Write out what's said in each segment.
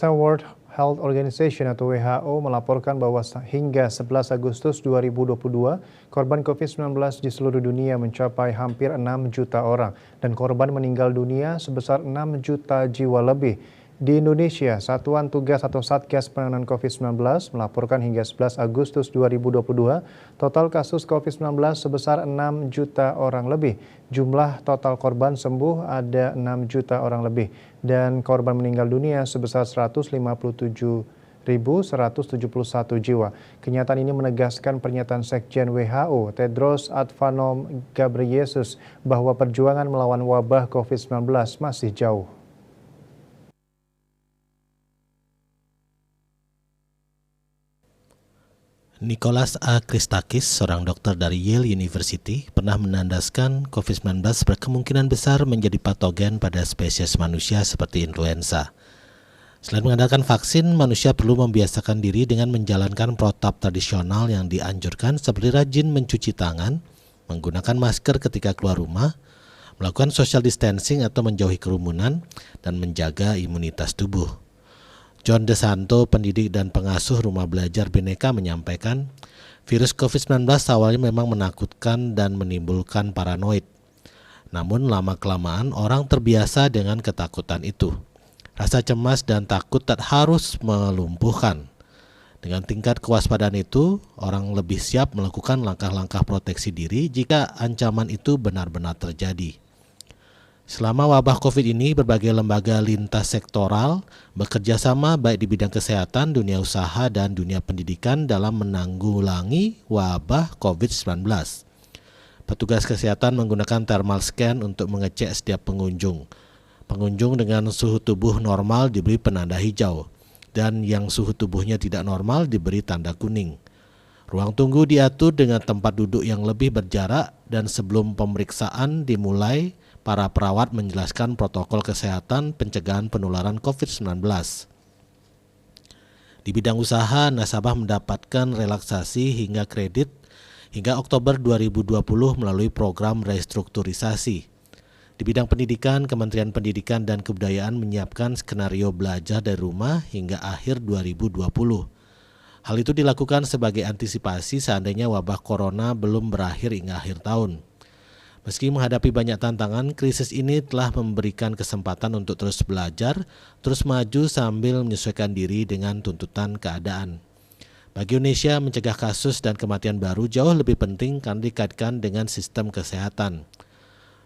World Health Organization atau WHO melaporkan bahwa hingga 11 Agustus 2022, korban COVID-19 di seluruh dunia mencapai hampir 6 juta orang dan korban meninggal dunia sebesar 6 juta jiwa lebih. Di Indonesia, Satuan Tugas atau Satgas Penanganan COVID-19 melaporkan hingga 11 Agustus 2022, total kasus COVID-19 sebesar 6 juta orang lebih. Jumlah total korban sembuh ada 6 juta orang lebih dan korban meninggal dunia sebesar 157.171 jiwa. Kenyataan ini menegaskan pernyataan Sekjen WHO, Tedros Adhanom Ghebreyesus, bahwa perjuangan melawan wabah COVID-19 masih jauh. Nicholas A. Christakis, seorang dokter dari Yale University, pernah menandaskan COVID-19 berkemungkinan besar menjadi patogen pada spesies manusia seperti influenza. Selain mengandalkan vaksin, manusia perlu membiasakan diri dengan menjalankan protap tradisional yang dianjurkan seperti rajin mencuci tangan, menggunakan masker ketika keluar rumah, melakukan social distancing atau menjauhi kerumunan, dan menjaga imunitas tubuh. John DeSanto, pendidik dan pengasuh Rumah Belajar Bhinneka, menyampaikan, virus COVID-19 awalnya memang menakutkan dan menimbulkan paranoid. Namun lama-kelamaan orang terbiasa dengan ketakutan itu. Rasa cemas dan takut tak harus melumpuhkan. Dengan tingkat kewaspadaan itu, orang lebih siap melakukan langkah-langkah proteksi diri jika ancaman itu benar-benar terjadi. Selama wabah COVID ini, berbagai lembaga lintas sektoral bekerja sama baik di bidang kesehatan, dunia usaha, dan dunia pendidikan dalam menanggulangi wabah COVID-19. Petugas kesehatan menggunakan thermal scan untuk mengecek setiap pengunjung. Pengunjung dengan suhu tubuh normal diberi penanda hijau, dan yang suhu tubuhnya tidak normal diberi tanda kuning. Ruang tunggu diatur dengan tempat duduk yang lebih berjarak, dan sebelum pemeriksaan dimulai, para perawat menjelaskan protokol kesehatan pencegahan penularan COVID-19. Di bidang usaha, nasabah mendapatkan relaksasi hingga kredit hingga Oktober 2020 melalui program restrukturisasi. Di bidang pendidikan, Kementerian Pendidikan dan Kebudayaan menyiapkan skenario belajar dari rumah hingga akhir 2020. Hal itu dilakukan sebagai antisipasi seandainya wabah corona belum berakhir hingga akhir tahun. Meski menghadapi banyak tantangan, krisis ini telah memberikan kesempatan untuk terus belajar, terus maju sambil menyesuaikan diri dengan tuntutan keadaan. Bagi Indonesia, mencegah kasus dan kematian baru jauh lebih penting karena dikaitkan dengan sistem kesehatan.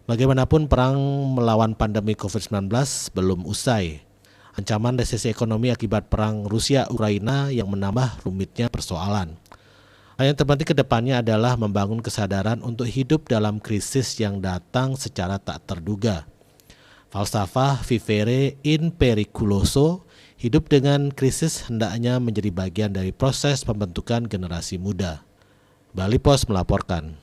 Bagaimanapun, perang melawan pandemi COVID-19 belum usai. Ancaman resesi ekonomi akibat perang Rusia-Ukraina yang menambah rumitnya persoalan. Hal yang terpenting ke depannya adalah membangun kesadaran untuk hidup dalam krisis yang datang secara tak terduga. Falsafah vivere in periculoso, hidup dengan krisis hendaknya menjadi bagian dari proses pembentukan generasi muda. Bali Pos melaporkan.